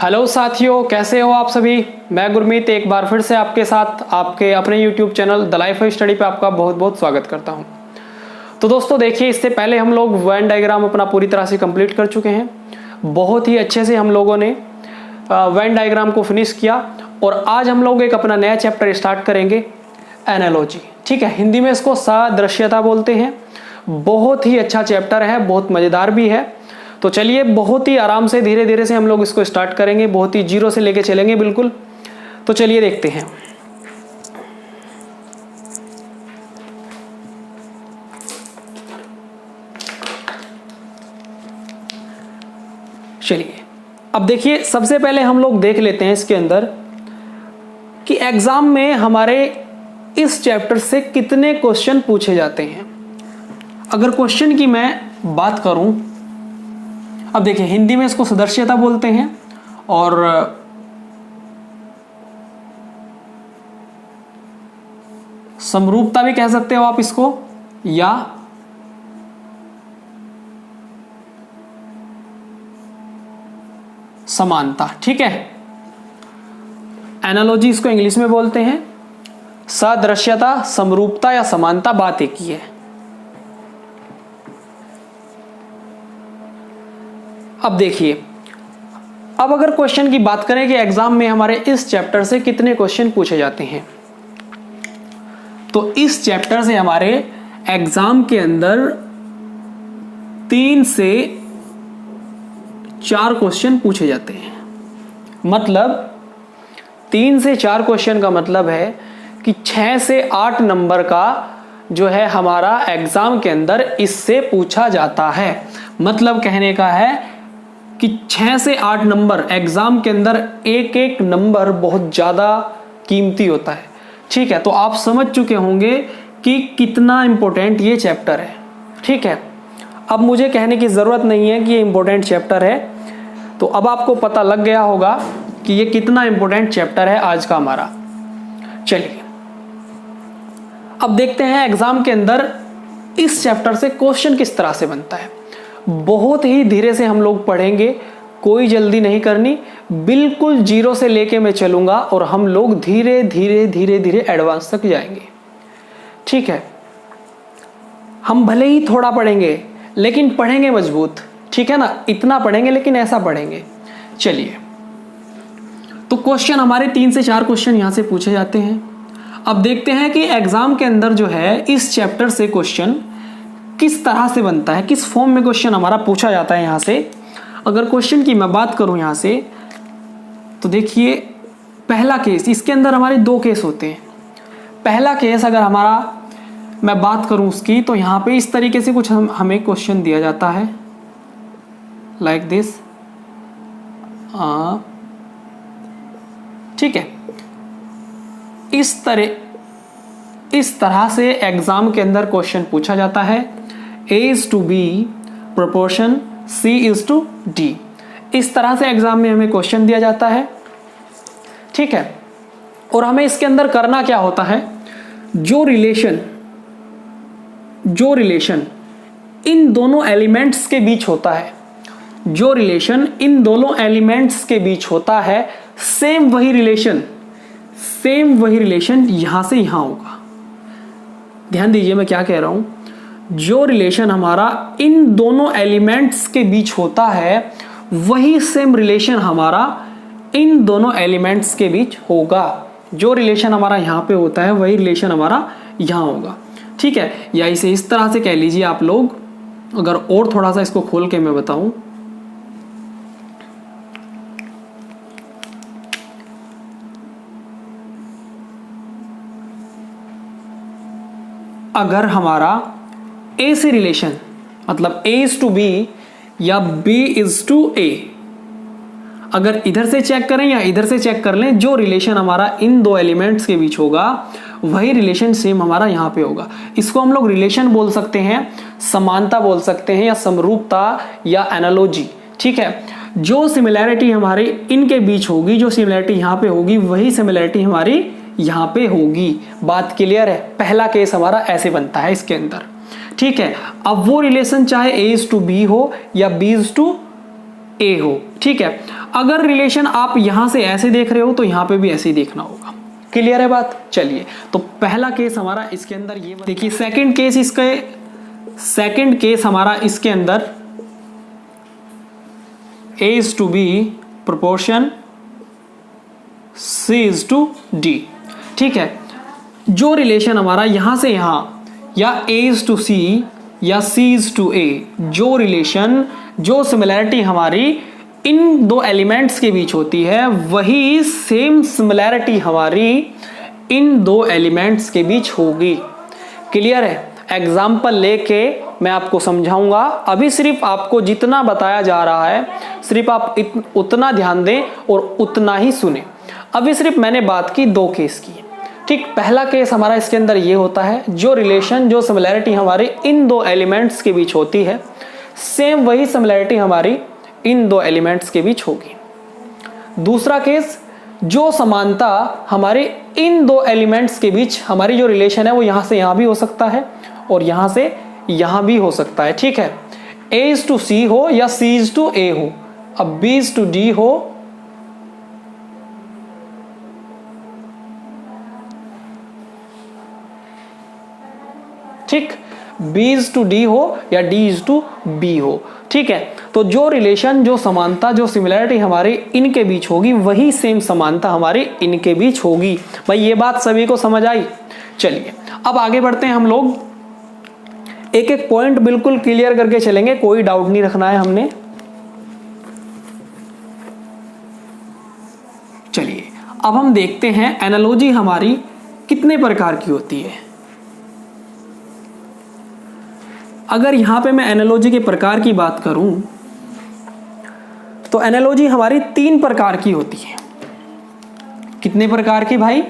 Hello साथियों, कैसे हो आप सभी। मैं गुरमीत एक बार फिर से आपके साथ आपके अपने YouTube channel the life of study पे आपका बहुत बहुत स्वागत करता हूं। तो दोस्तों देखिए, इससे पहले हम लोग वेन डायग्राम अपना पूरी तरह से कंप्लीट कर चुके हैं। बहुत ही अच्छे से हम लोगों ने वेन डायग्राम को फिनिश किया और आज हम लोग एक अपना नया चैप्टर स्टार्ट करेंगे, एनालॉजी। ठीक है, हिंदी में इसको सादृश्यता बोलते हैं। बहुत ही अच्छा चैप्टर है, बहुत मज़ेदार भी है। तो चलिए बहुत ही आराम से धीरे धीरे से हम लोग इसको स्टार्ट करेंगे, बहुत ही जीरो से लेके चलेंगे बिल्कुल। तो चलिए देखते हैं। चलिए अब देखिए, सबसे पहले हम लोग देख लेते हैं इसके अंदर कि एग्जाम में हमारे इस चैप्टर से कितने क्वेश्चन पूछे जाते हैं। अगर क्वेश्चन की मैं बात करूं, अब देखिए हिंदी में इसको सदृश्यता बोलते हैं और समरूपता भी कह सकते हो आप इसको, या समानता। ठीक है, एनालॉजी इसको इंग्लिश में बोलते हैं। सादृश्यता, समरूपता या समानता बात एक ही है। अब देखिए, अब अगर क्वेश्चन की बात करें कि एग्जाम में हमारे इस चैप्टर से कितने क्वेश्चन पूछे जाते हैं, तो इस चैप्टर से हमारे एग्जाम के अंदर 3 से 4 क्वेश्चन पूछे जाते हैं। मतलब 3 से 4 क्वेश्चन का मतलब है कि 6 से 8 नंबर का जो है हमारा एग्जाम के अंदर इससे पूछा जाता है। मतलब कहने का है कि 6 से 8 नंबर एग्जाम के अंदर, एक एक नंबर बहुत ज्यादा कीमती होता है। ठीक है, तो आप समझ चुके होंगे कि कितना इंपॉर्टेंट ये चैप्टर है। ठीक है, अब मुझे कहने की जरूरत नहीं है कि ये इंपॉर्टेंट चैप्टर है, तो अब आपको पता लग गया होगा कि ये कितना इंपॉर्टेंट चैप्टर है आज का हमारा। चलिए अब देखते हैं एग्जाम के अंदर इस चैप्टर से क्वेश्चन किस तरह से बनता है। बहुत ही धीरे से हम लोग पढ़ेंगे, कोई जल्दी नहीं करनी, बिल्कुल जीरो से लेके मैं चलूंगा और हम लोग धीरे धीरे धीरे धीरे एडवांस तक जाएंगे। ठीक है, हम भले ही थोड़ा पढ़ेंगे लेकिन पढ़ेंगे मजबूत। ठीक है ना, इतना पढ़ेंगे लेकिन ऐसा पढ़ेंगे। चलिए, तो क्वेश्चन हमारे 3 से 4 क्वेश्चन यहां से पूछे जाते हैं। अब देखते हैं कि एग्जाम के अंदर जो है इस चैप्टर से क्वेश्चन किस तरह से बनता है, किस फॉर्म में क्वेश्चन हमारा पूछा जाता है। यहां से अगर क्वेश्चन की मैं बात करूं यहां से, तो देखिए पहला केस, इसके अंदर हमारे 2 केस होते हैं। पहला केस अगर हमारा मैं बात करूं उसकी, तो यहां पे इस तरीके से कुछ हमें क्वेश्चन दिया जाता है, लाइक दिस। ठीक है, इस तरह से एग्जाम के अंदर क्वेश्चन पूछा जाता है। A is to B proportion C is to D, इस तरह से एग्जाम में हमें क्वेश्चन दिया जाता है। ठीक है, और हमें इसके अंदर करना क्या होता है, जो रिलेशन इन दोनों एलिमेंट्स के बीच होता है, जो रिलेशन इन दोनों एलिमेंट्स के बीच होता है, सेम वही रिलेशन यहां से यहां होगा। ध्यान दीजिए मैं क्या कह रहा हूं, जो रिलेशन हमारा इन दोनों एलिमेंट्स के बीच होता है, वही सेम रिलेशन हमारा इन दोनों एलिमेंट्स के बीच होगा। जो रिलेशन हमारा यहां पे होता है, वही रिलेशन हमारा यहां होगा। ठीक है, या इसे इस तरह से कह लीजिए आप लोग, अगर और थोड़ा सा इसको खोल के मैं बताऊं, अगर हमारा A से रिलेशन, मतलब A is to B या B is to A, अगर इधर से चेक करें या इधर से चेक कर लें, जो रिलेशन हमारा इन 2 एलिमेंट्स के बीच होगा, वही रिलेशन सेम हमारा यहां पे होगा। इसको हम लोग रिलेशन बोल सकते हैं, समानता बोल सकते हैं, या समरूपता या एनालॉजी। ठीक है, जो सिमिलैरिटी हमारी इनके बीच होगी, जो सिमिलैरिटी यहां पे होगी, वही सिमिलैरिटी हमारी यहां पे होगी। बात क्लियर है। पहला केस हमारा ऐसे बनता है इसके अंदर। ठीक है, अब वो रिलेशन चाहे A is to B हो या B is to ए हो। ठीक है, अगर रिलेशन आप यहां से ऐसे देख रहे हो तो यहां पे भी ऐसे ही देखना होगा। क्लियर है बात? चलिए, तो पहला केस हमारा इसके अंदर ये देखिए, सेकंड केस हमारा इसके अंदर A is to B proportion C is to D। ठीक है, जो रिलेशन हमारा यहां से यहां या A is to C या C is to A, जो रिलेशन जो सिमिलैरिटी हमारी इन दो एलिमेंट्स के बीच होती है, वही सेम सिमिलैरिटी हमारी इन दो एलिमेंट्स के बीच होगी। क्लियर है? एग्जाम्पल लेके मैं आपको समझाऊंगा। अभी सिर्फ आपको जितना बताया जा रहा है सिर्फ आप उतना ध्यान दें और उतना ही सुने। अभी सिर्फ मैंने बात की दो केस की। ठीक, पहला केस हमारा इसके अंदर ये होता है, जो रिलेशन जो सिमिलैरिटी हमारी इन दो एलिमेंट्स के बीच होती है, सेम वही सिमिलैरिटी हमारी इन दो एलिमेंट्स के बीच होगी। दूसरा केस, जो समानता हमारे इन दो एलिमेंट्स के बीच हमारी जो रिलेशन है वो यहां से यहां भी हो सकता है और यहां से यहां भी हो सकता है। ठीक है, A is to C हो या C is to A हो, अब B is to D हो, ठीक, B is to D हो या D is to B हो। ठीक है, तो जो रिलेशन जो समानता जो सिमिलैरिटी हमारे इनके बीच होगी, वही सेम समानता हमारे इनके बीच होगी। भाई ये बात सभी को समझ आई? चलिए अब आगे बढ़ते हैं हम लोग, एक एक पॉइंट बिल्कुल क्लियर करके चलेंगे, कोई डाउट नहीं रखना है हमने। चलिए अब हम देखते हैं एनालॉजी हमारी कितने प्रकार की होती है। अगर यहां पे मैं एनालॉजी के प्रकार की बात करूं तो एनालॉजी हमारी 3 प्रकार की होती है। कितने प्रकार की भाई?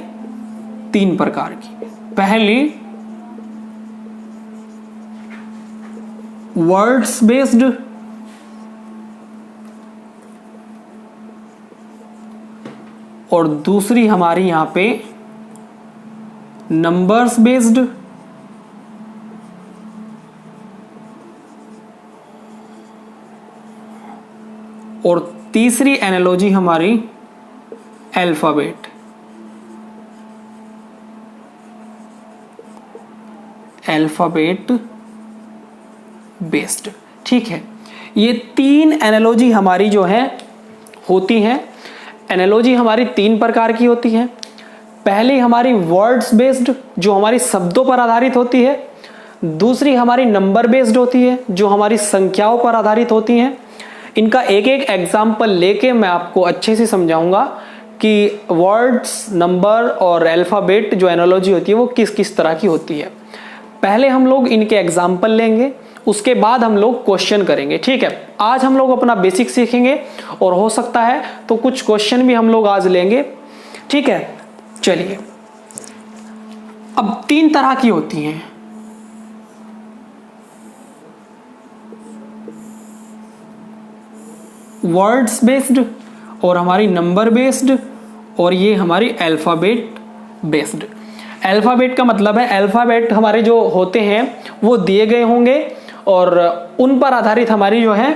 3 प्रकार की। पहली वर्ड्स बेस्ड, और दूसरी हमारी यहां पे नंबर्स बेस्ड, और तीसरी एनालॉजी हमारी अल्फाबेट बेस्ड। ठीक है, ये 3 एनालॉजी हमारी जो है होती हैं। एनालॉजी हमारी 3 प्रकार की होती है। पहली हमारी वर्ड्स बेस्ड, जो हमारी शब्दों पर आधारित होती है। दूसरी हमारी नंबर बेस्ड होती है, जो हमारी संख्याओं पर आधारित होती हैं। इनका एक एक एग्जाम्पल लेके मैं आपको अच्छे से समझाऊंगा कि वर्ड्स, नंबर और अल्फाबेट जो एनालॉजी होती है वो किस किस तरह की होती है। पहले हम लोग इनके एग्जाम्पल लेंगे, उसके बाद हम लोग क्वेश्चन करेंगे। ठीक है, आज हम लोग अपना बेसिक सीखेंगे और हो सकता है तो कुछ क्वेश्चन भी हम लोग आज लेंगे। ठीक है, चलिए अब 3 तरह की होती हैं। वर्ड्स बेस्ड, और हमारी नंबर बेस्ड, और ये हमारी अल्फाबेट बेस्ड। अल्फाबेट का मतलब है अल्फाबेट हमारे जो होते हैं वो दिए गए होंगे और उन पर आधारित हमारी जो है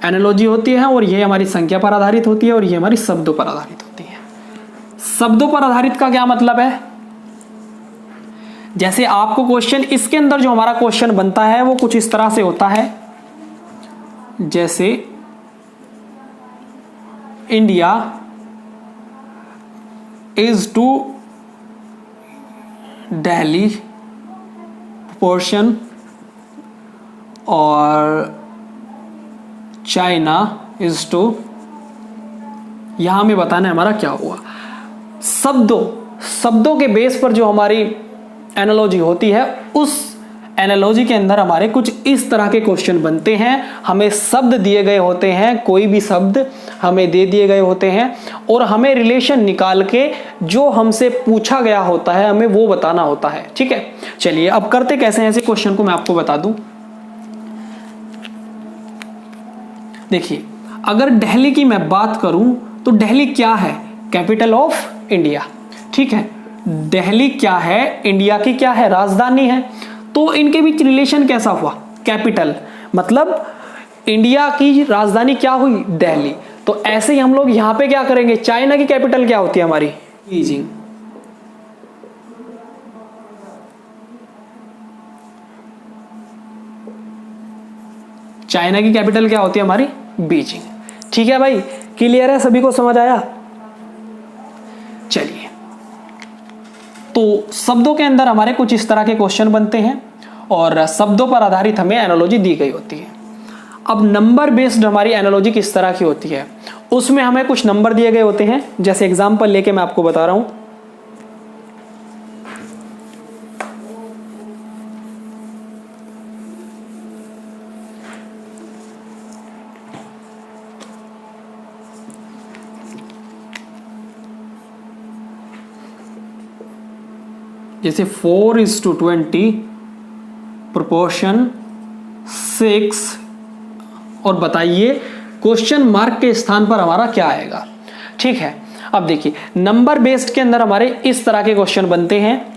एनालॉजी होती है, और ये हमारी संख्या पर आधारित होती है, और ये हमारी शब्दों पर आधारित होती है। शब्दों पर आधारित का क्या मतलब है? जैसे आपको क्वेश्चन इसके अंदर जो हमारा क्वेश्चन बनता है वो कुछ इस तरह से होता है, जैसे India is to Delhi proportion, और चाइना इज टू, यहां हमें बताना है हमारा क्या हुआ। शब्दों के बेस पर जो हमारी एनालॉजी होती है, उस एनालॉजी के अंदर हमारे कुछ इस तरह के क्वेश्चन बनते हैं। हमें शब्द दिए गए होते हैं, कोई भी शब्द हमें दे दिए गए होते हैं, और हमें रिलेशन निकाल के जो हमसे पूछा गया होता है हमें वो बताना होता है। ठीक है, चलिए अब करते कैसे हैं ऐसे क्वेश्चन को मैं आपको बता दूं। देखिए, अगर दिल्ली की मैं बात करूं तो दिल्ली क्या है? Capital of India. ठीक है, दिल्ली क्या है? इंडिया की क्या है? राजधानी है। तो इनके बीच रिलेशन कैसा हुआ? कैपिटल, मतलब इंडिया की राजधानी क्या हुई? दिल्ली। तो ऐसे ही हम लोग यहां पे क्या करेंगे, चाइना की कैपिटल क्या होती है हमारी? बीजिंग। चाइना की कैपिटल क्या होती है हमारी? बीजिंग। ठीक है भाई, क्लियर है, सभी को समझ आया? चलिए, तो शब्दों के अंदर हमारे कुछ इस तरह के क्वेश्चन बनते हैं और शब्दों पर आधारित हमें एनालॉजी दी गई होती है। अब नंबर बेस्ड हमारी एनालॉजी किस तरह की होती है, उसमें हमें कुछ नंबर दिए गए होते हैं। जैसे एग्जांपल लेके मैं आपको बता रहा हूं, जैसे 4:20 प्रोपोर्शन 6, और बताइए क्वेश्चन मार्क के स्थान पर हमारा क्या आएगा। ठीक है, अब देखिए नंबर बेस्ड के अंदर हमारे इस तरह के क्वेश्चन बनते हैं।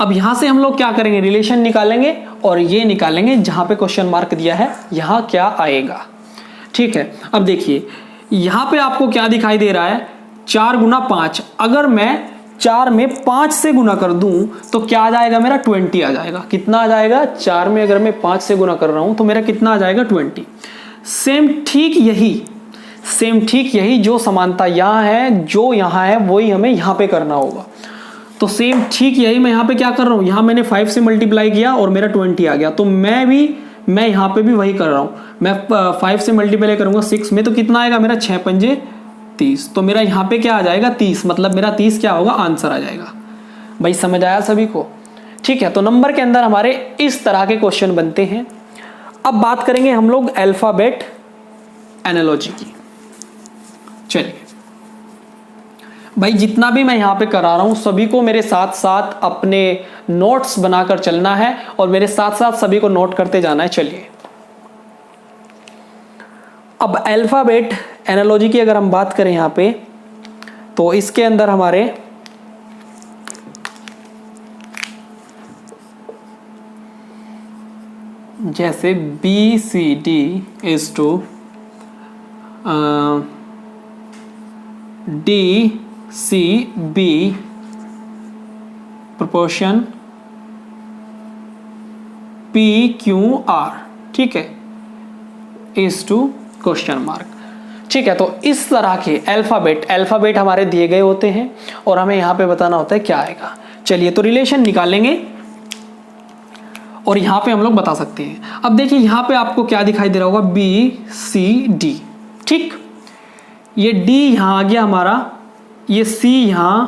अब यहां से हम लोग क्या करेंगे, रिलेशन निकालेंगे और ये निकालेंगे जहां पे क्वेश्चन मार्क दिया है यहां क्या आएगा। ठीक है, अब देखिए यहां पे आपको क्या दिखाई दे रहा है, 4 गुना 5। अगर मैं 4 में 5 से गुना कर दूं तो क्या आ जाएगा मेरा? 20 आ जाएगा। कितना आ जाएगा? 4 में अगर मैं 5 से गुना कर रहा हूं तो मेरा कितना आ जाएगा? 20। सेम ठीक यही जो समानता यहां है, जो यहां है वही हमें यहां पे करना होगा। तो सेम ठीक यही मैं यहां पे क्या कर रहा हूं, यहां मैंने 5 से मल्टीप्लाई किया और मेरा 20 आ गया। तो मैं यहां पे भी वही कर रहा हूं। मैं 5 से मल्टीप्लाई करूंगा 6 में तो कितना आएगा मेरा? 6 पंजे 30। तो मेरा यहां पे क्या आ जाएगा? 30। मतलब मेरा 30 क्या होगा? आंसर आ जाएगा। भाई समझ आया सभी को? ठीक है, तो नंबर के अंदर हमारे इस तरह के क्वेश्चन बनते हैं। अब बात करेंगे हम लोग अल्फाबेट एनालॉजी की। चलिए भाई, जितना भी मैं यहां पे करा रहा हूं सभी को मेरे साथ साथ अपने नोट्स बनाकर चलना है और मेरे साथ साथ सभी को नोट करते जाना है। चलिए, अब अल्फाबेट एनालॉजी की अगर हम बात करें यहां पे, तो इसके अंदर हमारे जैसे BCD is to DCB proportion PQR, ठीक है, is to क्वेश्चन मार्क। ठीक है, तो इस तरह के अल्फाबेट हमारे दिए गए होते हैं और हमें यहां पे बताना होता है क्या आएगा। चलिए, तो रिलेशन निकालेंगे और यहां पे हम लोग बता सकते हैं। अब देखिए यहां पे आपको क्या दिखाई दे रहा होगा, BCD। ठीक, ये D यहां आ गया हमारा, ये C यहां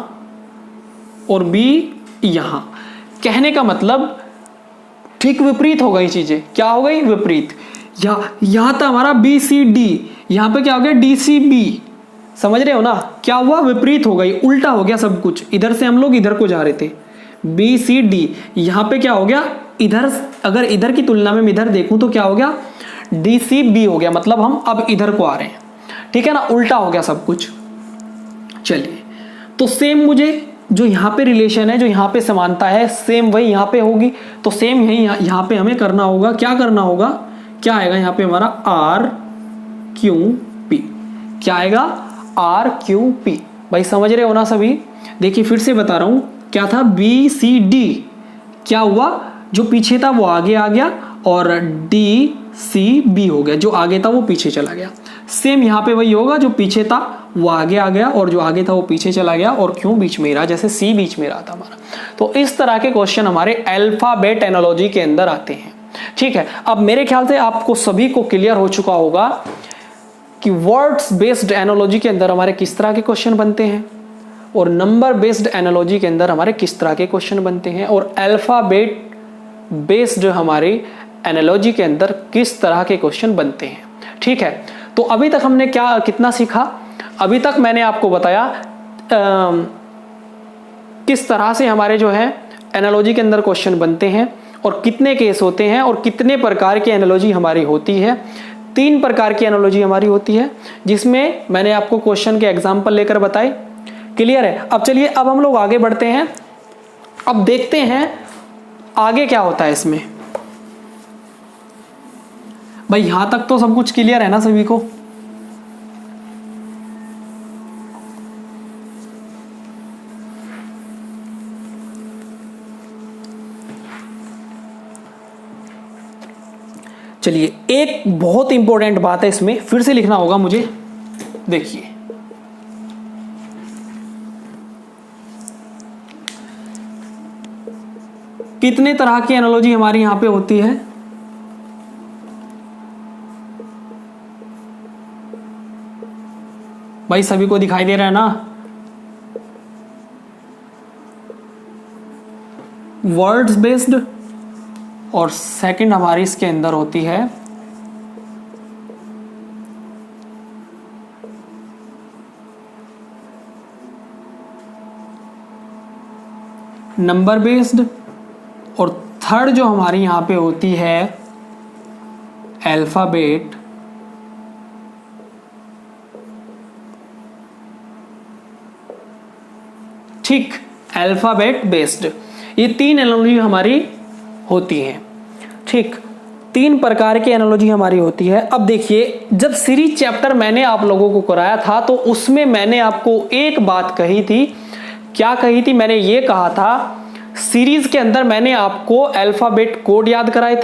और B यहां। कहने का मतलब ठीक विपरीत हो गई चीजें। क्या हो गई? विपरीत। यहां था हमारा BCD, यहां पे क्या हो गया? DCB। समझ रहे हो ना? क्या हुआ? विपरीत हो गई, उल्टा हो गया सब कुछ। इधर से हम लोग इधर को जा रहे थे, BCD। यहां पे क्या हो गया? इधर, अगर इधर की तुलना में मैं इधर देखूं तो क्या हो गया? DCB हो गया। मतलब हम अब इधर को आ रहे हैं। ठीक है ना? उल्टा हो गया सब कुछ। चलिए, तो सेम मुझे जो यहां पे रिलेशन है, जो यहां पे समानता है, सेम वही यहां पे होगी। तो सेम यही यहां पे हमें करना होगा। क्या करना होगा? क्या आएगा यहां पे हमारा? RQP। क्या आएगा? RQP। भाई समझ रहे हो ना सभी? देखिए फिर से बता रहा हूं, क्या था? BCD। क्या हुआ? जो पीछे था वो आगे आ गया और DCB हो गया। जो आगे था वो पीछे चला गया। सेम यहां पे वही होगा, जो पीछे था वो आगे आ गया और जो आगे था वो पीछे चला गया और क्यों बीच में रहा, जैसे C बीच में रहा था हमारा। तो इस तरह के क्वेश्चन हमारे अल्फाबेट एनालॉजी के अंदर आते हैं। ठीक है, अब मेरे ख्याल से आपको सभी को क्लियर हो चुका होगा कि वर्ड्स बेस्ड एनालॉजी के अंदर हमारे किस तरह के क्वेश्चन बनते हैं और नंबर बेस्ड एनालॉजी के अंदर हमारे किस तरह के क्वेश्चन बनते हैं और अल्फाबेट बेस्ड हमारे एनालॉजी के अंदर किस तरह के क्वेश्चन बनते हैं। ठीक है, तो अभी तक हमने कितना सीखा? अभी तक मैंने आपको बताया किस तरह से हमारे जो है एनालॉजी के अंदर क्वेश्चन बनते हैं और कितने केस होते हैं और कितने प्रकार की एनालॉजी हमारी होती है। 3 प्रकार की एनालॉजी हमारी होती है, जिसमें मैंने आपको क्वेश्चन के एग्जाम्पल लेकर बताए। क्लियर है? अब चलिए, अब हम लोग आगे बढ़ते हैं। अब देखते हैं आगे क्या होता है इसमें। भाई यहां तक तो सब कुछ क्लियर है ना सभी को? चलिए, एक बहुत इंपॉर्टेंट बात है, इसमें फिर से लिखना होगा मुझे। देखिए, कितने तरह की एनालॉजी हमारी यहां पे होती है? भाई सभी को दिखाई दे रहा है ना? वर्ड्स बेस्ड, और सेकंड हमारी इसके अंदर होती है नंबर बेस्ड, और थर्ड जो हमारी यहां पे होती है अल्फाबेट ठीक, अल्फाबेट बेस्ड। ये तीन एनालॉजी हमारी होती है। ठीक, तीन प्रकार की एनालॉजी हमारी होती है। अब देखिए, जब सीरीज चैप्टर मैंने आप लोगों को कराया था तो उसमें मैंने आपको एक बात कही थी। क्या कही थी? मैंने ये कहा था, सीरीज के अंदर मैंने आपको अल्फाबेट कोड याद कराए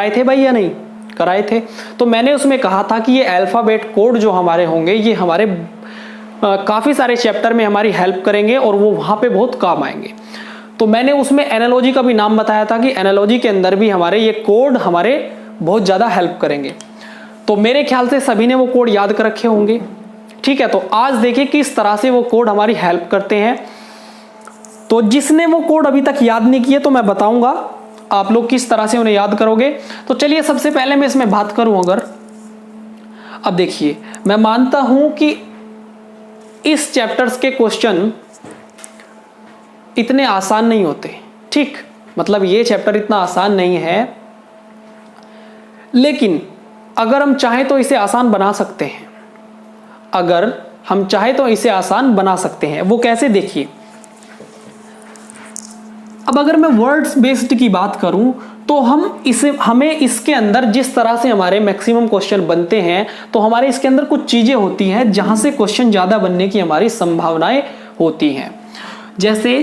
थे भाई या नहीं कराए थे? तो मैंने उसमें कहा था कि ये अल्फाबेट कोड जो हमारे होंगे, ये हमारे काफी सारे चैप्टर में हमारी हेल्प करेंगे और वो वहां पे बहुत काम आएंगे। तो मैंने उसमें एनालॉजी का भी नाम बताया था कि एनालॉजी के अंदर भी हमारे ये कोड हमारे बहुत ज्यादा हेल्प करेंगे। तो मेरे ख्याल से सभी ने वो कोड याद कर रखे होंगे। ठीक है, तो आज देखिए किस तरह से वो कोड हमारी हेल्प करते हैं। तो जिसने वो कोड अभी तक याद नहीं किए तो मैं बताऊंगा आप लोग किस तरह से उन्हें याद करोगे। तो चलिए, सबसे पहले मैं इसमें बात करूं अगर, अब देखिए, मैं मानता हूं कि इस चैप्टर्स के क्वेश्चन इतने आसान नहीं होते। ठीक, मतलब ये चैप्टर इतना आसान नहीं है, लेकिन अगर हम चाहें तो इसे आसान बना सकते हैं। अगर हम चाहें तो इसे आसान बना सकते हैं। वो कैसे? देखिए, अब अगर मैं वर्ड्स बेस्ड की बात करूं तो हमें इसके अंदर जिस तरह से हमारे मैक्सिमम क्वेश्चन बनते हैं, तो हमारे इसके अंदर कुछ चीजें होती हैं जहां से क्वेश्चन ज्यादा बनने की हमारी संभावनाएं होती हैं। जैसे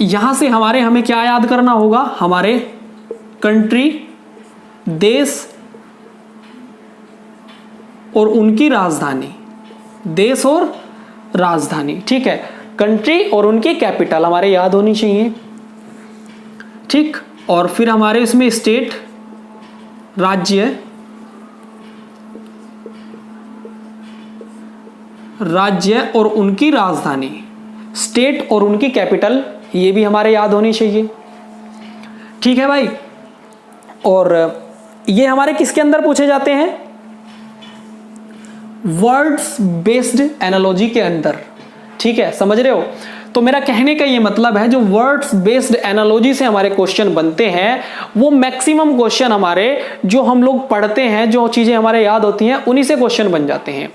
यहां से हमें क्या याद करना होगा? हमारे कंट्री, देश और उनकी राजधानी, देश और राजधानी। ठीक है, कंट्री और उनकी कैपिटल हमारे याद होनी चाहिए। ठीक, और फिर हमारे इसमें स्टेट, राज्य और उनकी राजधानी, स्टेट और उनकी कैपिटल, ये भी हमारे याद होनी चाहिए। ठीक है भाई, और ये हमारे किसके अंदर पूछे जाते हैं? वर्ड्स बेस्ड एनालॉजी के अंदर। ठीक है, समझ रहे हो? तो मेरा कहने का ये मतलब है, जो वर्ड्स बेस्ड एनालॉजी से हमारे क्वेश्चन बनते हैं, वो मैक्सिमम क्वेश्चन हमारे जो हम लोग पढ़ते हैं, जो चीजें हमारे याद होती हैं, उन्हीं से क्वेश्चन बन जाते हैं।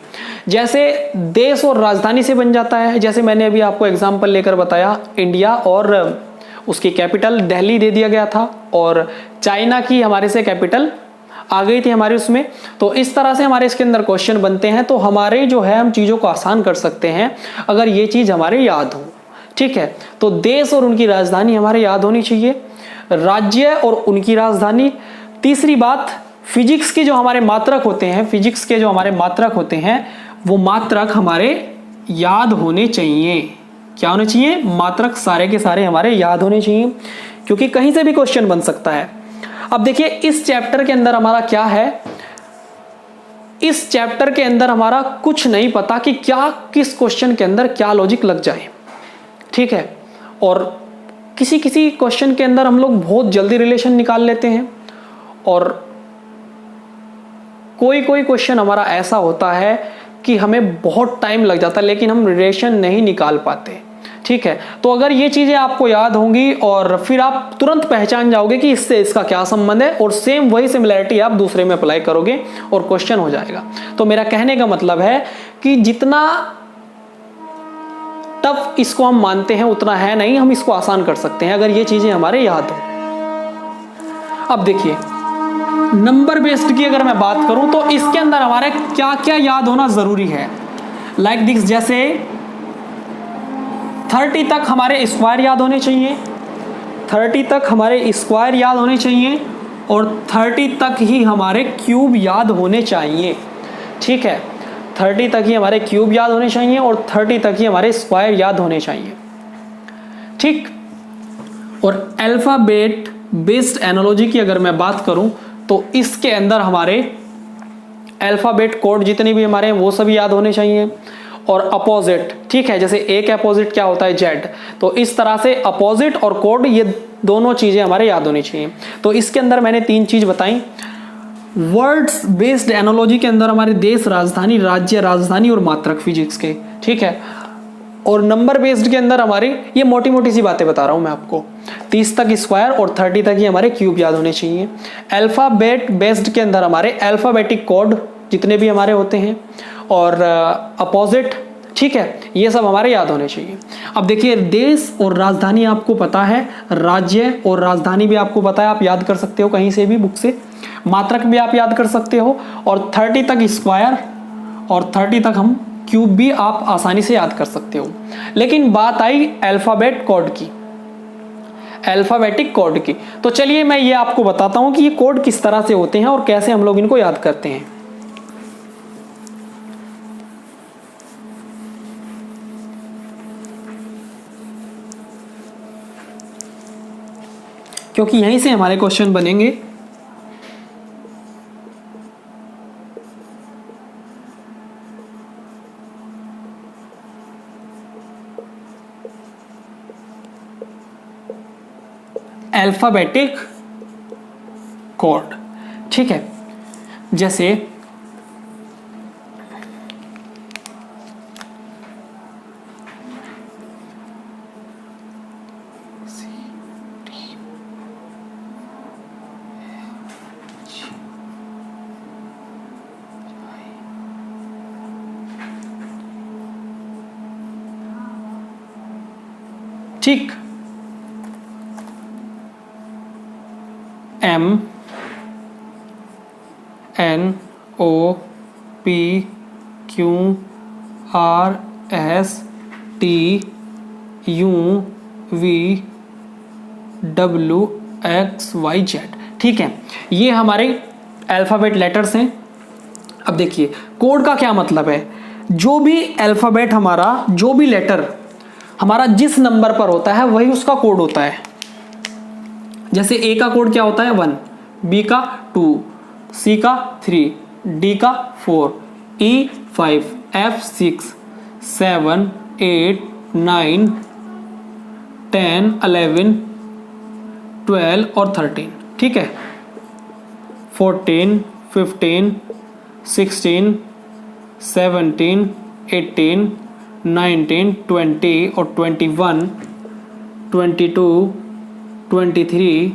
जैसे देश और राजधानी से बन जाता है, जैसे मैंने अभी आपको एग्जांपल लेकर बताया, इंडिया और उसकी कैपिटल दिल्ली दे दिया गया था, और चाइना की हमारे से कैपिटल आ गई थी हमारे उसमें। तो इस तरह से हमारे इसके अंदर क्वेश्चन बनते हैं। तो हमारे जो है, हम चीजों को आसान कर सकते हैं अगर ये चीज हमारे याद हो। ठीक है, तो देश और उनकी राजधानी हमारे याद होनी चाहिए, राज्य और उनकी राजधानी। तीसरी बात, फिजिक्स के जो हमारे मात्रक होते हैं, वो मात्रक हमारे याद होने चाहिए। क्या होने चाहिए? मात्रक सारे के सारे हमारे याद होने चाहिए, क्योंकि कहीं से भी क्वेश्चन बन सकता है। अब देखिए, इस चैप्टर के अंदर हमारा क्या है, इस चैप्टर के अंदर हमारा कुछ नहीं पता कि क्या किस क्वेश्चन के अंदर क्या लॉजिक लग जाए। ठीक है, और किसी किसी क्वेश्चन के अंदर हम लोग बहुत जल्दी रिलेशन निकाल लेते हैं, और कोई कोई क्वेश्चन हमारा ऐसा होता है कि हमें बहुत टाइम लग जाता है, लेकिन हम रिलेशन नहीं निकाल पाते। ठीक है, तो अगर ये चीजें आपको याद होंगी और फिर आप तुरंत पहचान जाओगे कि इससे इसका क्या संबंध है, और सेम वही सिमिलरिटी आप दूसरे में अप्लाई करोगे और क्वेश्चन हो जाएगा। तो मेरा कहने का मतलब है कि जितना टफ इसको हम मानते हैं उतना है नहीं, हम इसको आसान कर सकते हैं अगर ये चीजें हमारे याद हो। अब देखिए नंबर बेस्ड की अगर मैं बात करूं तो इसके अंदर हमारे क्या क्या याद होना जरूरी है। लाइक दिस, जैसे 30 तक हमारे स्क्वायर याद होने चाहिए, 30 तक हमारे स्क्वायर याद होने चाहिए और 30 तक ही हमारे क्यूब याद होने चाहिए। ठीक है, 30 तक ही हमारे क्यूब याद होने चाहिए और 30 तक ही हमारे स्क्वायर याद होने चाहिए। ठीक, और अल्फाबेट बेस्ड एनालॉजी की अगर मैं बात करूं तो इसके अंदर हमारे अल्फाबेट कोड जितने भी हमारे हैं वो सभी याद होने चाहिए। और अपोजिट, ठीक है, जैसे एक अपोजिट क्या होता है जेड, तो इस तरह से अपोजिट और कोड ये दोनों चीजें हमारे याद होनी चाहिए। तो इसके अंदर मैंने 3 चीज बताई। वर्ड्स बेस्ड एनालॉजी के अंदर हमारे देश, राजधानी, राज्य, राजधानी और मात्रक फिजिक्स के, ठीक है। और नंबर बेस्ड के अंदर हमारे ये मोटी मोटी सी बातें बता रहा हूं मैं आपको, 30 तक स्क्वायर और 30 तक ही हमारे क्यूब याद होने चाहिए। अल्फाबेट बेस्ड के अंदर हमारे अल्फाबेटिक कोड जितने भी हमारे होते हैं और अपोजिट, ठीक है, ये सब हमारे याद होने चाहिए। अब देखिए देश और राजधानी आपको पता है, राज्य और राजधानी भी आपको पता है, आप याद कर सकते हो कहीं से भी बुक से, मात्रक भी आप याद कर सकते हो और 30 तक स्क्वायर और 30 तक हम क्यूब भी आप आसानी से याद कर सकते हो। लेकिन बात आई अल्फाबेट कोड की, अल्फाबेटिक कोड की, तो चलिए मैं ये आपको बताता हूं कि ये कोड किस तरह से होते हैं और कैसे हम लोग इनको याद करते हैं। क्योंकि यहीं से हमारे क्वेश्चन बनेंगे। अल्फाबेटिक कोड, ठीक है, जैसे ठीक, M N O P Q R S T U V W X Y Z, ठीक है, ये हमारे अल्फाबेट लेटर्स हैं। अब देखिए कोड का क्या मतलब है, जो भी अल्फाबेट हमारा, जो भी लेटर हमारा जिस नंबर पर होता है वही उसका कोड होता है। जैसे ए का कोड क्या होता है 1, बी का 2, सी का 3, डी का 4, ई 5, एफ 6, 7, 8, 9, 10, 11, 12 और 13, ठीक है, 14, 15, 16, 17, 18, 19, 20 और 21, 22, 23,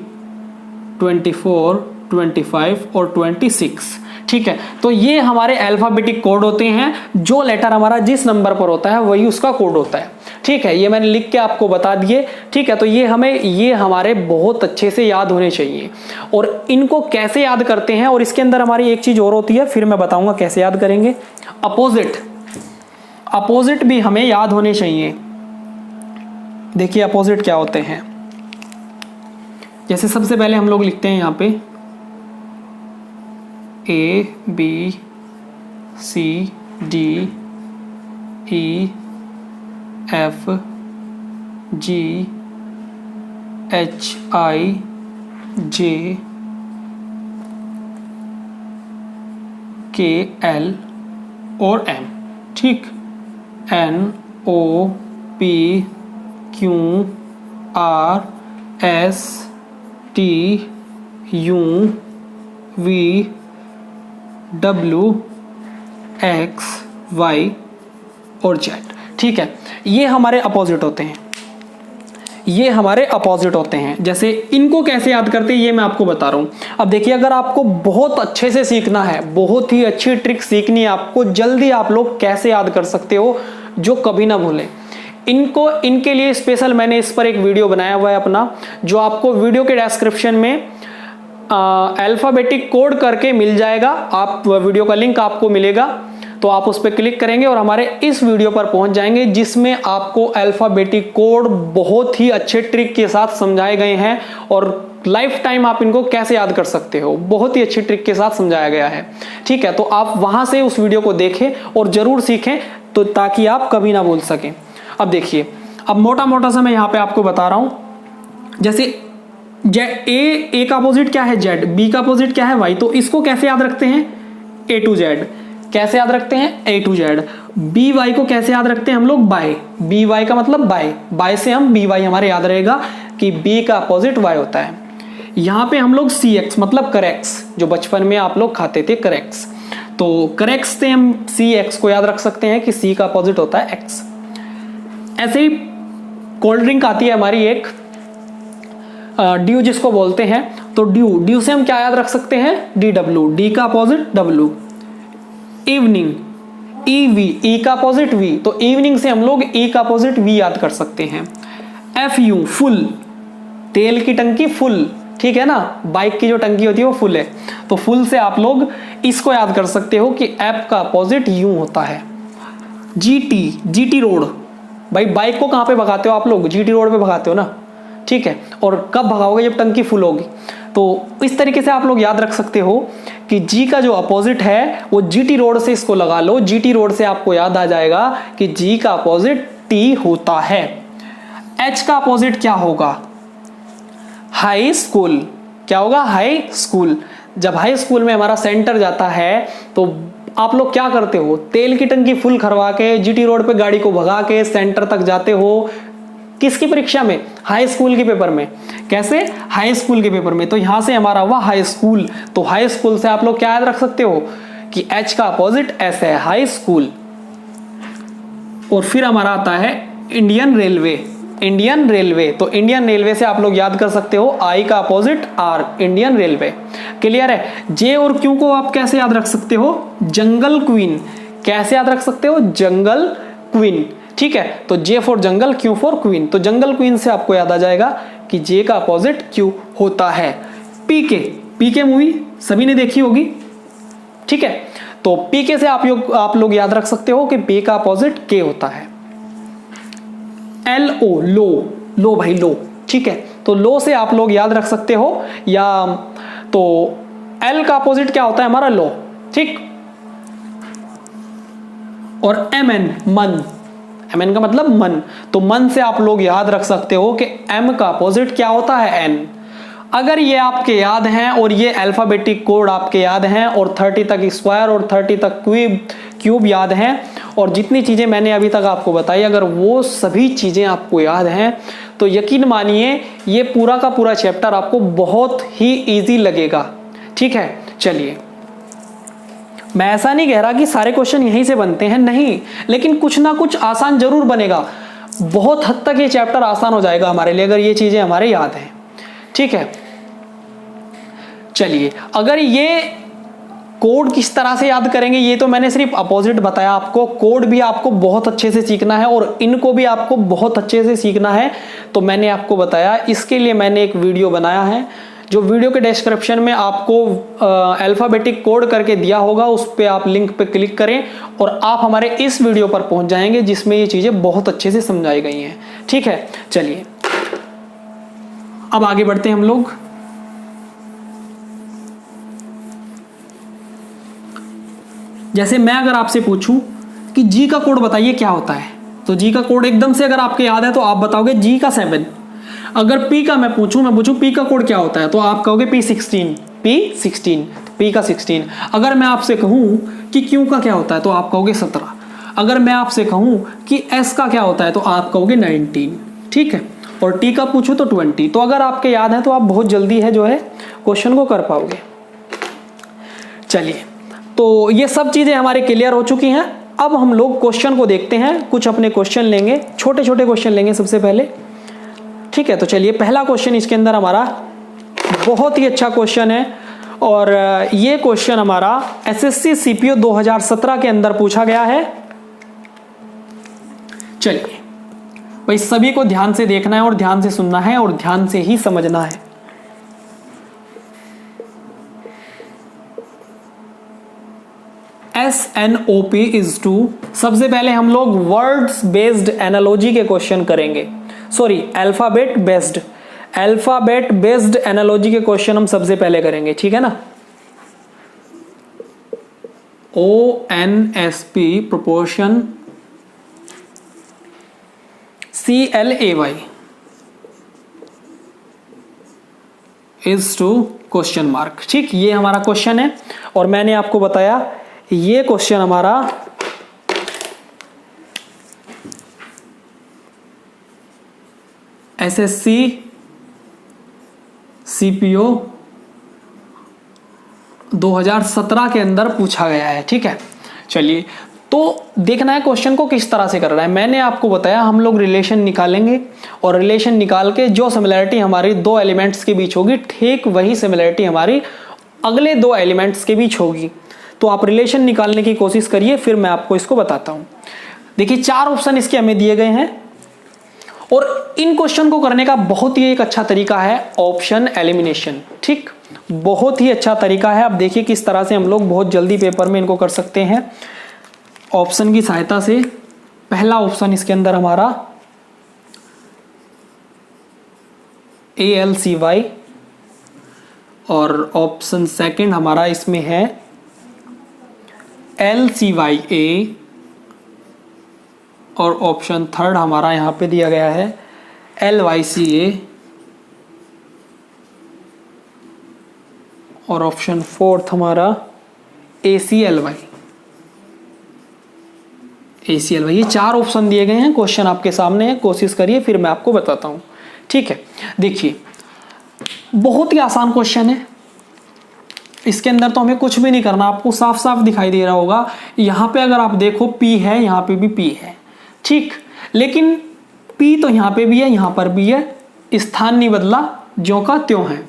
24, 25 और 26, ठीक है। तो ये हमारे अल्फाबेटिक कोड होते हैं, जो लेटर हमारा जिस नंबर पर होता है वही उसका कोड होता है, ठीक है। ये मैंने लिख के आपको बता दिए, ठीक है। तो ये हमारे बहुत अच्छे से याद होने चाहिए। और इनको कैसे याद करते हैं, और इसके अंदर हमारी एक चीज और होती है, फिर मैं बताऊंगा कैसे याद करेंगे। अपोजिट भी हमें याद होने चाहिए। देखिए अपोजिट क्या होते हैं, जैसे सबसे पहले हम लोग लिखते हैं यहाँ पे A B C D E F G H I J K L और M, ठीक, N O P Q R S T U V W X Y और Z, ठीक है। ये हमारे अपोजिट होते हैं, ये हमारे अपोजिट होते हैं। जैसे इनको कैसे याद करते हैं ये मैं आपको बता रहा हूं। अब देखिए अगर आपको बहुत अच्छे से सीखना है, बहुत ही अच्छी ट्रिक सीखनी है आपको, जल्दी आप लोग कैसे याद कर सकते हो जो कभी ना भूलें, इनके लिए स्पेशल मैंने इस पर एक वीडियो बनाया हुआ है अपना, जो आपको वीडियो के डिस्क्रिप्शन में अल्फ़ाबेटिक कोड करके मिल जाएगा, आप वीडियो का लिंक आपको मिलेगा तो आप उस पर क्लिक करेंगे और हमारे इस वीडियो पर पहुंच जाएंगे जिसमें आपको अल्फ़ाबेटिक कोड बहुत ही अच्छे ट्रिक के साथ समझाए गए हैं और लाइफ टाइम आप इनको कैसे याद कर सकते हो, बहुत ही अच्छी ट्रिक के साथ समझाया गया है। ठीक है, तो आप वहां से उस वीडियो को देखें और जरूर सीखें तो ताकि आप कभी ना भूल सकें। अब देखिए, अब मोटा मोटा सा मैं यहाँ पे आपको बता रहा हूं, जैसे ए का अपोजिट क्या है जेड, बी का अपोजिट क्या है वाई, तो इसको कैसे याद रखते हैं ए टू जेड, कैसे याद रखते हैं ए टू जेड। बी वाई को कैसे याद रखते हैं हम लोग बाय, बी वाई का मतलब बाय, बाय से हम बी वाई हमारे याद रहेगा कि बी का अपोजिट वाई होता है। यहाँ पे हम लोग सी एक्स मतलब करेक्स, जो बचपन में आप लोग खाते थे करेक्स, तो करेक्स से हम सी एक्स को याद रख सकते हैं कि सी का अपोजिट होता है एक्स। ऐसे ही कोल्ड ड्रिंक आती है हमारी एक ड्यू जिसको बोलते हैं, तो ड्यू से हम क्या याद रख सकते हैं डी डब्ल्यू, डी का opposite W. Evening E V, E का अपोजिट वी, तो इवनिंग से हम लोग ई का अपोजिट वी याद कर सकते हैं। एफ यू फुल, तेल की टंकी फुल, ठीक है ना, बाइक की जो टंकी होती है वो फुल है, तो फुल से आप लोग इसको याद कर सकते हो कि एफ का अपोजिट यू होता है। जीटी रोड, भाई बाइक को कहाँ पे भगाते हो आप लोग, जीटी रोड पे भगाते हो ना, ठीक है, और कब भगाओगे जब टंकी फुल होगी। तो इस तरीके से आप लोग याद रख सकते हो कि जी का जो अपोजिट है वो जीटी रोड से इसको लगा लो, जीटी रोड से आपको याद आ जाएगा कि जी का अपोजिट टी होता है। एच का अपोजिट क्या होगा, हाई स्कूल, क्या होगा हाई स्कूल। जब हाई स्कूल में हमारा सेंटर जाता है तो आप लोग क्या करते हो, तेल की टंकी फुल करवा के जीटी रोड पे गाड़ी को भगा के सेंटर तक जाते हो, किसकी परीक्षा में, हाई स्कूल के पेपर में। कैसे, हाई स्कूल के पेपर में, तो यहां से हमारा हुआ हाई स्कूल, तो हाई स्कूल से आप लोग क्या याद रख सकते हो कि एच का अपोजिट एस है, हाई स्कूल। और फिर हमारा आता है इंडियन रेलवे, इंडियन रेलवे, तो इंडियन रेलवे से आप लोग याद कर सकते हो आई का opposite are, Indian railway. Clear है। जे और क्यू को आप कैसे याद रख सकते हो, जंगल क्वीन, कैसे याद रख सकते हो, जंगल क्वीन, ठीक है, तो J for jungle, Q for queen, तो जंगल क्वीन से आपको याद आ जाएगा कि जे का अपोजिट क्यू होता है। पीके मूवी सभी ने देखी होगी, ठीक है, तो पीके से आप लोग याद रख सकते हो कि पी का अपोजिट के होता है। LO लो भाई लो, ठीक है, तो लो से आप लोग याद रख सकते हो, या तो L का अपोजिट क्या होता है हमारा लो, ठीक, और MN मन, MN का मतलब मन, तो मन से आप लोग याद रख सकते हो कि M का अपोजिट क्या होता है N। अगर ये आपके याद हैं और ये अल्फाबेटिक कोड आपके याद हैं और 30 तक स्क्वायर और 30 तक क्यूब याद हैं और जितनी चीज़ें मैंने अभी तक आपको बताई, अगर वो सभी चीज़ें आपको याद हैं तो यकीन मानिए ये पूरा का पूरा चैप्टर आपको बहुत ही इजी लगेगा, ठीक है। चलिए, मैं ऐसा नहीं कह रहा कि सारे क्वेश्चन यहीं से बनते हैं, नहीं, लेकिन कुछ ना कुछ आसान जरूर बनेगा, बहुत हद तक ये चैप्टर आसान हो जाएगा हमारे लिए अगर ये चीज़ें हमारे याद हैं, ठीक है। चलिए, अगर ये कोड किस तरह से याद करेंगे, ये तो मैंने सिर्फ अपोजिट बताया आपको, कोड भी आपको बहुत अच्छे से सीखना है और इनको भी आपको बहुत अच्छे से सीखना है, तो मैंने आपको बताया, इसके लिए मैंने एक वीडियो बनाया है जो वीडियो के डिस्क्रिप्शन में आपको अल्फाबेटिक कोड करके दिया होगा, उस पर आप लिंक पे क्लिक करें और आप हमारे इस वीडियो पर पहुंच जाएंगे जिसमें ये चीज़ें बहुत अच्छे से समझाई गई हैं, ठीक है। चलिए, अब आगे बढ़ते हैं हम लोग। जैसे मैं अगर आपसे पूछूं कि जी का कोड बताइए क्या होता है, तो जी का कोड एकदम से अगर आपके याद है तो आप बताओगे जी का 7। अगर पी का मैं पूछूं पी का कोड क्या होता है तो आप कहोगे P16, पी का 16। अगर मैं आपसे कहूं कि क्यू का क्या होता है तो आप कहोगे 17। अगर मैं आपसे कहूं कि एस का क्या होता है तो आप कहोगे 19, ठीक है, और टी का पूछूं तो 20। तो अगर आपके याद है तो आप बहुत जल्दी है जो है क्वेश्चन को कर पाओगे। चलिए, तो ये सब चीजें हमारे क्लियर हो चुकी हैं। अब हम लोग क्वेश्चन को देखते हैं, कुछ अपने क्वेश्चन लेंगे, छोटे छोटे क्वेश्चन लेंगे सबसे पहले, ठीक है। तो चलिए, पहला क्वेश्चन इसके अंदर हमारा बहुत ही अच्छा क्वेश्चन है और ये क्वेश्चन हमारा SSC CPO 2017 के अंदर पूछा गया है। चलिए भाई, सभी को ध्यान से देखना है और ध्यान से सुनना है और ध्यान से ही समझना है। SNOP इज टू, सबसे पहले हम लोग वर्ड्स बेस्ड एनालॉजी के क्वेश्चन करेंगे, सॉरी अल्फाबेट बेस्ड एनालॉजी के क्वेश्चन हम सबसे पहले करेंगे, ठीक है ना। ONSP proportion CLAY is to question mark, ठीक, ये हमारा क्वेश्चन है। और मैंने आपको बताया ये क्वेश्चन हमारा SSC CPO 2017 के अंदर पूछा गया है, ठीक है। चलिए, तो देखना है क्वेश्चन को किस तरह से कर रहा है। मैंने आपको बताया हम लोग रिलेशन निकालेंगे और रिलेशन निकाल के जो सिमिलरिटी हमारी दो एलिमेंट्स के बीच होगी, ठीक वही सिमिलरिटी हमारी अगले दो एलिमेंट्स के बीच होगी। तो आप रिलेशन निकालने की कोशिश करिए, फिर मैं आपको इसको बताता हूं। देखिए, 4 ऑप्शन इसके हमें दिए गए हैं और इन क्वेश्चन को करने का बहुत ही एक अच्छा तरीका है ऑप्शन एलिमिनेशन, ठीक, बहुत ही अच्छा तरीका है। अब देखिए किस तरह से हम लोग बहुत जल्दी पेपर में इनको कर सकते हैं ऑप्शन की सहायता से। पहला ऑप्शन इसके अंदर हमारा ALCY और ऑप्शन सेकंड हमारा इसमें है LCYA और ऑप्शन थर्ड हमारा यहां पे दिया गया है LYCA और ऑप्शन फोर्थ हमारा ACLY। ये 4 ऑप्शन दिए गए हैं, क्वेश्चन आपके सामने है, कोशिश करिए फिर मैं आपको बताता हूं, ठीक है। देखिए, बहुत ही आसान क्वेश्चन है, इसके अंदर तो हमें कुछ भी नहीं करना, आपको साफ साफ दिखाई दे रहा होगा। यहां पे अगर आप देखो P है, यहां पे भी P है, ठीक, लेकिन P तो यहां पे भी है, यहां पर भी है, स्थान नहीं बदला, ज्यों का त्यों है।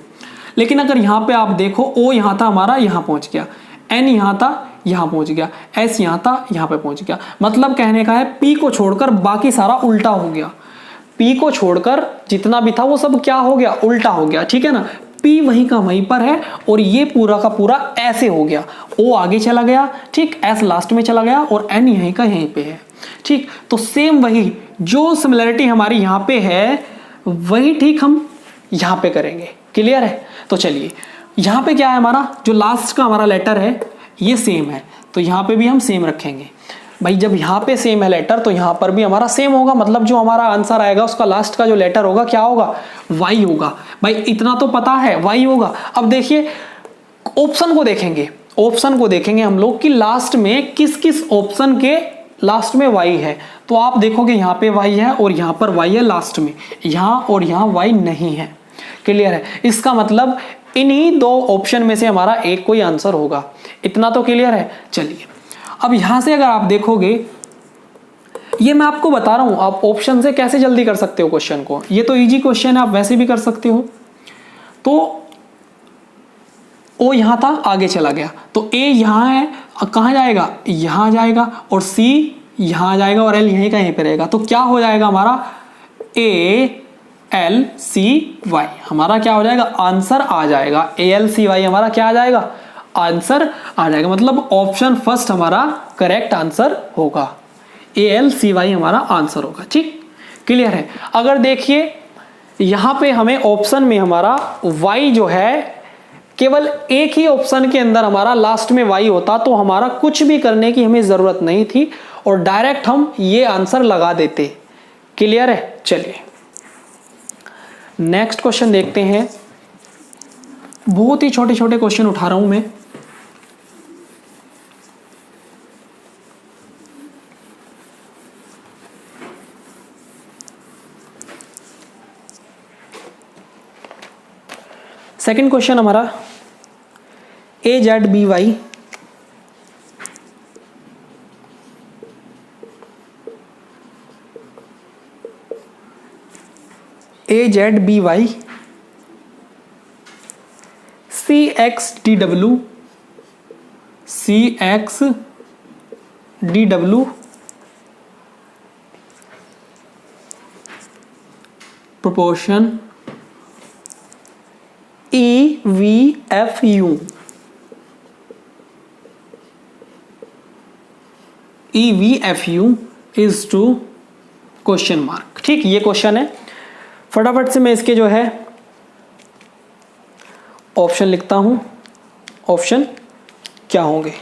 लेकिन अगर यहां पे आप देखो O यहां था हमारा, यहां पहुंच गया, N यहां था, यहां पहुंच गया, S यहां था, यहां पे पहुंच गया। मतलब कहने का है P को छोड़कर बाकी सारा उल्टा हो गया, P को छोड़कर जितना भी था वो सब क्या हो गया, उल्टा हो गया, ठीक है ना। P वहीं का वहीं पर है और ये पूरा का पूरा ऐसे हो गया, O आगे चला गया, ठीक, S लास्ट में चला गया और N यहीं का यहीं पे है, ठीक। तो सेम वही जो सिमिलरिटी हमारी यहां पे है वही ठीक हम यहां पे करेंगे, क्लियर है। तो चलिए, यहां पे क्या है, हमारा जो लास्ट का हमारा लेटर है ये सेम है, तो यहां पे भी हम सेम रखेंगे। भाई जब यहां पे सेम है लेटर तो यहां पर भी हमारा सेम होगा, मतलब जो हमारा आंसर आएगा उसका लास्ट का जो लेटर होगा क्या होगा, Y होगा। भाई इतना तो पता है Y होगा। अब देखिए ऑप्शन को देखेंगे हम लोग कि लास्ट में किस किस ऑप्शन के लास्ट में Y है। तो आप देखोगे यहां पे Y है और यहां पर Y है लास्ट में, यहां और यहां Y नहीं है, क्लियर है। इसका मतलब इन्हीं दो ऑप्शन में से हमारा एक कोई आंसर होगा, इतना तो क्लियर है। चलिए, अब यहां से अगर आप देखोगे, ये मैं आपको बता रहा हूं आप ऑप्शन से कैसे जल्दी कर सकते हो क्वेश्चन को, ये तो इजी क्वेश्चन है, आप वैसे भी कर सकते हो। तो O यहां था, आगे चला गया, तो A यहां है, कहां जाएगा, यहां जाएगा, और C यहां जाएगा और L यहीं का यहीं पे रहेगा। तो क्या हो जाएगा हमारा ALCY, हमारा क्या हो जाएगा, आंसर आ जाएगा। ALCY हमारा क्या आ जाएगा, आंसर आ जाएगा। मतलब ऑप्शन फर्स्ट हमारा करेक्ट आंसर होगा, ALCY हमारा आंसर होगा, ठीक, क्लियर है। अगर देखिए यहां पे हमें ऑप्शन में हमारा Y जो है केवल एक ही ऑप्शन के अंदर हमारा लास्ट में Y होता तो हमारा कुछ भी करने की हमें जरूरत नहीं थी और डायरेक्ट हम ये आंसर लगा देते, क्लियर है। चलिए नेक्स्ट क्वेश्चन देखते हैं। बहुत ही छोटे छोटे क्वेश्चन उठा रहा हूं मैं। सेकंड क्वेश्चन हमारा AZBY CXDW proportion EVFU EVFU is to question mark. ठीक, ये क्वेश्चन है। फटाफट से मैं इसके जो है ऑप्शन लिखता हूं। ऑप्शन क्या होंगे?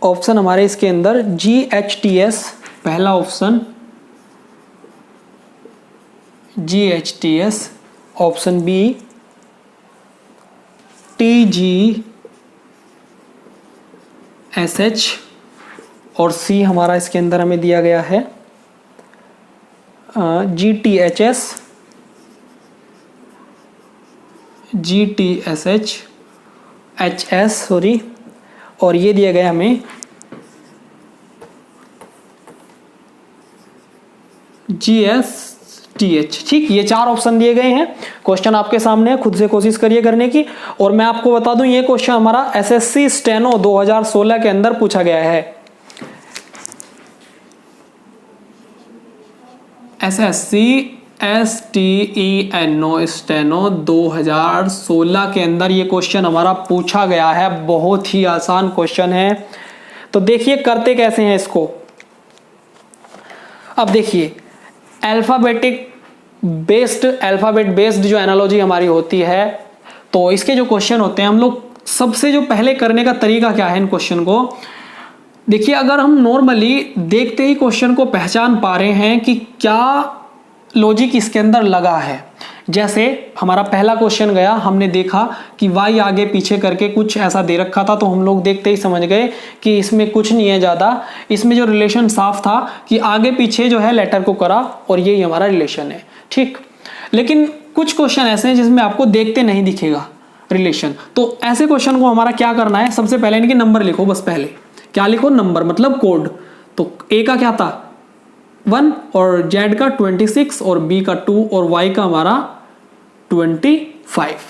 ऑप्शन हमारे इसके अंदर GHTS पहला option, GHTS, option B TGSH और सी हमारा इसके अंदर हमें दिया गया है GTHS, GTSH, HS सॉरी, और ये दिया गया हमें GSTH। ठीक, ये 4 ऑप्शन दिए गए हैं। क्वेश्चन आपके सामने है, खुद से कोशिश करिए करने की। और मैं आपको बता दूं, ये क्वेश्चन हमारा SSC स्टेनो 2016 के अंदर पूछा गया है। SSC STENO स्टेनो 2016 के अंदर ये क्वेश्चन हमारा पूछा गया है। बहुत ही आसान क्वेश्चन है। तो देखिए करते कैसे हैं इसको। अब देखिए, अल्फाबेट बेस्ड जो एनालॉजी हमारी होती है, तो इसके जो क्वेश्चन होते हैं, हम लोग सबसे जो पहले करने का तरीका क्या है इन क्वेश्चन को, देखिए अगर हम नॉर्मली देखते ही क्वेश्चन को पहचान पा रहे हैं कि क्या लॉजिक इसके अंदर लगा है। जैसे हमारा पहला क्वेश्चन गया, हमने देखा कि y आगे पीछे करके कुछ ऐसा दे रखा था, तो हम लोग देखते ही समझ गए कि इसमें कुछ नहीं है ज़्यादा। इसमें जो रिलेशन साफ था कि आगे पीछे जो है लेटर को करा और यही हमारा रिलेशन है। ठीक, लेकिन कुछ क्वेश्चन ऐसे हैं जिसमें आपको देखते नहीं दिखेगा रिलेशन। तो ऐसे क्वेश्चन को हमारा क्या करना है, सबसे पहले इनके नंबर लिखो। बस पहले क्या लिखो? नंबर, मतलब कोड। तो A का क्या था 1 और Z का 26 और B का 2 और Y का हमारा 25।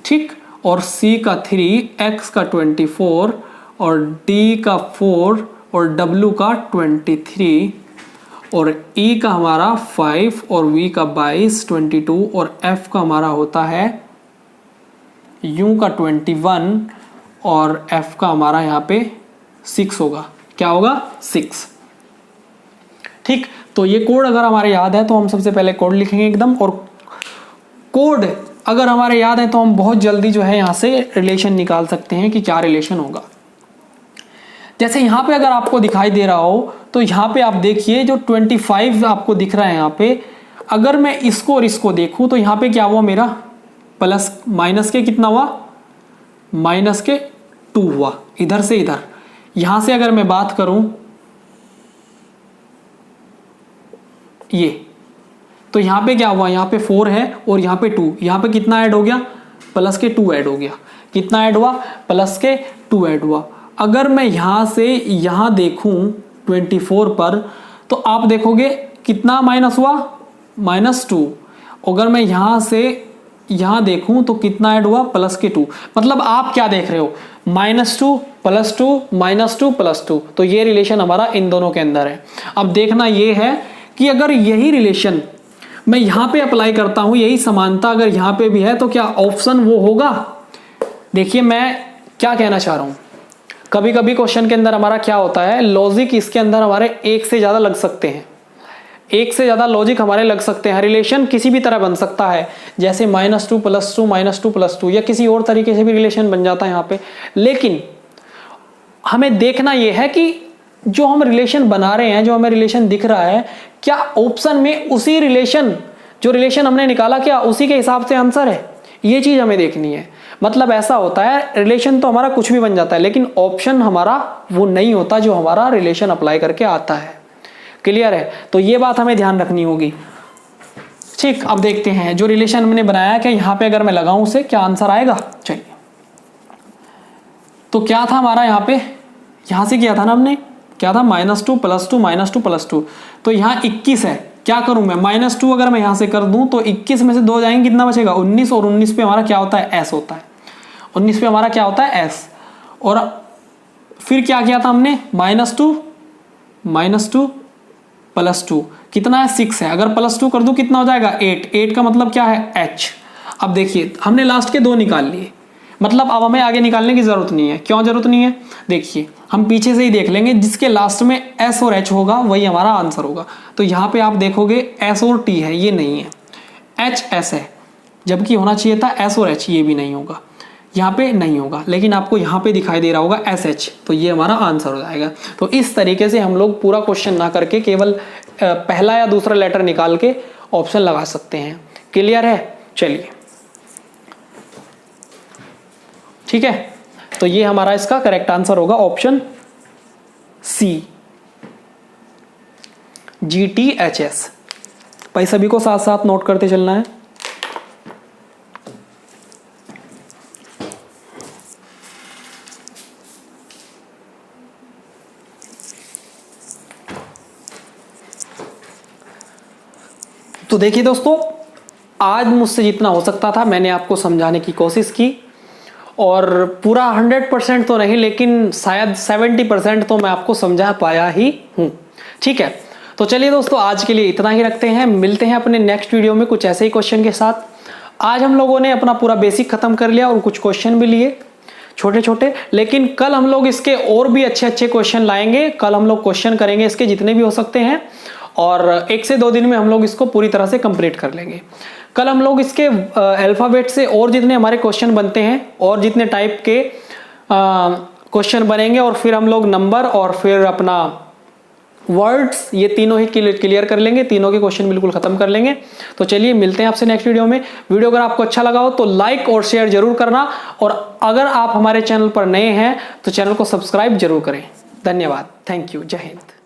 ठीक, और C का 3, X का 24 और D का 4 और W का 23 और E का हमारा 5 और V का 22, 22 और F का हमारा होता है U का 21 और F का हमारा यहाँ पे 6 होगा। क्या होगा? 6। ठीक, तो ये कोड अगर हमारे याद है तो हम सबसे पहले कोड लिखेंगे एकदम। और कोड अगर हमारे याद है तो हम बहुत जल्दी जो है यहाँ से रिलेशन निकाल सकते हैं कि क्या रिलेशन होगा। जैसे यहाँ पे अगर आपको दिखाई दे रहा हो तो यहाँ पे आप देखिए जो 25 आपको दिख रहा है यहाँ पे, अगर मैं इसको और इसको देखूँ तो यहाँ पे क्या हुआ मेरा, प्लस माइनस के कितना हुआ, माइनस के 2 हुआ इधर से इधर। यहाँ से अगर मैं बात करूँ ये, तो यहाँ पे क्या हुआ, यहाँ पे 4 है और यहाँ पे 2, यहाँ पे कितना ऐड हो गया, प्लस के 2 ऐड हो गया। कितना ऐड हुआ, प्लस के 2 ऐड हुआ। अगर मैं यहाँ से यहाँ देखूँ 24 पर, तो आप देखोगे कितना माइनस हुआ, -2। अगर मैं यहाँ से यहाँ देखूँ तो कितना ऐड हुआ, प्लस के 2। मतलब आप क्या देख रहे हो, -2 +2 -2 +2। तो ये रिलेशन हमारा इन दोनों के अंदर है। अब देखना ये है कि अगर यही रिलेशन मैं यहाँ पे अप्लाई करता हूँ, यही समानता अगर यहाँ पे भी है, तो क्या ऑप्शन वो होगा। देखिए मैं क्या कहना चाह रहा हूँ, कभी कभी क्वेश्चन के अंदर हमारा क्या होता है, लॉजिक इसके अंदर हमारे एक से ज़्यादा लग सकते हैं, एक से ज़्यादा लॉजिक हमारे लग सकते हैं। रिलेशन किसी भी तरह बन सकता है, जैसे -2 +2 -2 +2 या किसी और तरीके से भी रिलेशन बन जाता है यहाँ पे। लेकिन हमें देखना यह है कि जो हम रिलेशन बना रहे हैं, जो हमें रिलेशन दिख रहा है, क्या ऑप्शन में उसी रिलेशन, जो रिलेशन हमने निकाला, क्या उसी के हिसाब से आंसर है, ये चीज़ हमें देखनी है। मतलब ऐसा होता है, रिलेशन तो हमारा कुछ भी बन जाता है, लेकिन ऑप्शन हमारा वो नहीं होता जो हमारा रिलेशन अप्लाई करके आता है। क्लियर है? तो ये बात हमें ध्यान रखनी होगी। ठीक, अब देखते हैं जो रिलेशन हमने बनाया, क्या यहाँ पे अगर मैं लगाऊं उसे क्या आंसर आएगा। चलिए, तो क्या था हमारा यहाँ पे, यहाँ से किया था ना हमने, क्या था, -2 +2 -2 +2। तो यहाँ 21 है, क्या करूं मैं, -2 अगर मैं यहाँ से कर दूं तो 21 में से 2 जाएंगे, कितना बचेगा, 19। और 19 पे हमारा क्या होता है, S होता है। 19 पे हमारा क्या होता है, S। और फिर क्या किया था हमने, -2 +2 कितना है, 6 है। अगर +2 कर दूं कितना हो जाएगा, 8। 8 का मतलब क्या है, H। अब देखिए हमने लास्ट के 2 निकाल लिए, मतलब अब हमें आगे निकालने की जरूरत नहीं है। क्यों जरूरत नहीं है? देखिए हम पीछे से ही देख लेंगे, जिसके लास्ट में एस और एच होगा वही हमारा आंसर होगा। तो यहाँ पे आप देखोगे एस और टी है, ये नहीं है, एच एस है, जबकि होना चाहिए था एस और एच, ये भी नहीं होगा, यहाँ पे नहीं होगा, लेकिन आपको यहाँ पे दिखाई दे रहा होगा एस एच, तो ये हमारा आंसर हो जाएगा। तो इस तरीके से हम लोग पूरा क्वेश्चन ना करके केवल पहला या दूसरा लेटर निकाल के ऑप्शन लगा सकते हैं। क्लियर है? चलिए ठीक है, तो ये हमारा इसका करेक्ट आंसर होगा ऑप्शन सी, GTHS। भाई सभी को साथ साथ नोट करते चलना है। तो देखिए दोस्तों, आज मुझसे जितना हो सकता था मैंने आपको समझाने की कोशिश की, और पूरा 100% तो नहीं, लेकिन शायद 70% तो मैं आपको समझा पाया ही हूं। ठीक है, तो चलिए दोस्तों, आज के लिए इतना ही रखते हैं। मिलते हैं अपने नेक्स्ट वीडियो में कुछ ऐसे ही क्वेश्चन के साथ। आज हम लोगों ने अपना पूरा बेसिक खत्म कर लिया और कुछ क्वेश्चन भी लिए छोटे छोटे, लेकिन कल हम लोग इसके और भी अच्छे अच्छे क्वेश्चन लाएंगे। कल हम लोग क्वेश्चन करेंगे इसके जितने भी हो सकते हैं, और 1 से 2 दिन में हम लोग इसको पूरी तरह से कंप्लीट कर लेंगे। कल हम लोग इसके अल्फाबेट से और जितने हमारे क्वेश्चन बनते हैं और जितने टाइप के क्वेश्चन बनेंगे, और फिर हम लोग नंबर और फिर अपना वर्ड्स, ये तीनों ही क्लियर कर लेंगे, तीनों के क्वेश्चन बिल्कुल खत्म कर लेंगे। तो चलिए मिलते हैं आपसे नेक्स्ट वीडियो में। वीडियो अगर आपको अच्छा लगा हो तो लाइक और शेयर जरूर करना, और अगर आप हमारे चैनल पर नए हैं तो चैनल को सब्सक्राइब जरूर करें। धन्यवाद, थैंक यू, जय हिंद।